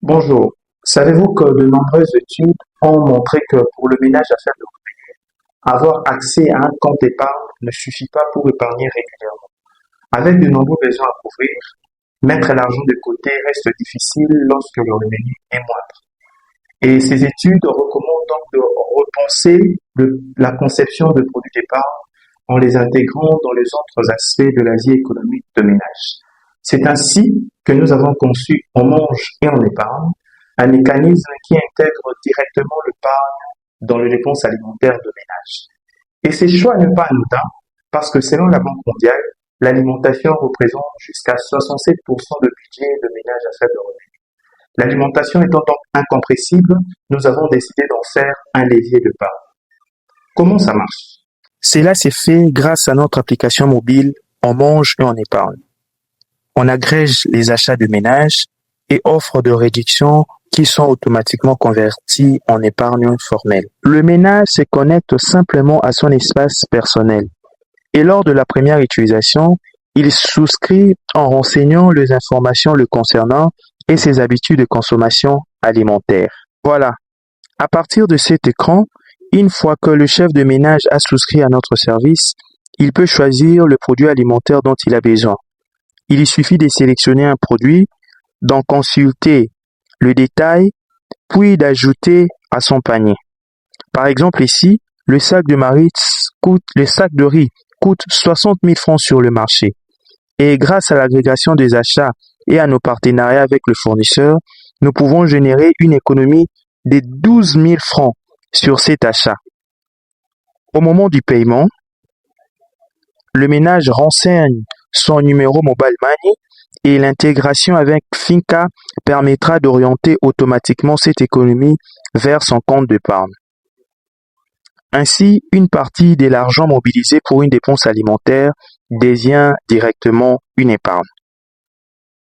Bonjour. Savez-vous que de nombreuses études ont montré que pour le ménage à faible revenu, avoir accès à un compte épargne ne suffit pas pour épargner régulièrement. Avec de nombreux besoins à couvrir, mettre l'argent de côté reste difficile lorsque le revenu est moindre. Et ces études recommandent donc de repenser la conception de produits d'épargne en les intégrant dans les autres aspects de la vie économique de ménage. C'est ainsi que nous avons conçu On mange et on épargne, un mécanisme qui intègre directement l'épargne dans les dépenses alimentaires de ménage. Et ce choix n'est pas anodin parce que selon la Banque mondiale, l'alimentation représente jusqu'à 67% de budget de ménage à faible revenu. L'alimentation étant donc incompressible, nous avons décidé d'en faire un levier de part. Comment ça marche? Cela s'est fait grâce à notre application mobile On mange et on épargne. On agrège les achats de ménage et offre de réduction qui sont automatiquement convertis en épargne formelle. Le ménage se connecte simplement à son espace personnel et lors de la première utilisation, il souscrit en renseignant les informations le concernant et ses habitudes de consommation alimentaire. Voilà. À partir de cet écran, une fois que le chef de ménage a souscrit à notre service, il peut choisir le produit alimentaire dont il a besoin. Il lui suffit de sélectionner un produit, d'en consulter le détail, puis d'ajouter à son panier. Par exemple ici, le sac de riz coûte 60 000 francs sur le marché. Et grâce à l'agrégation des achats et à nos partenariats avec le fournisseur, nous pouvons générer une économie de 12 000 francs sur cet achat. Au moment du paiement, le ménage renseigne son numéro Mobile Money et l'intégration avec Finca permettra d'orienter automatiquement cette économie vers son compte d'épargne. Ainsi, une partie de l'argent mobilisé pour une dépense alimentaire devient directement une épargne.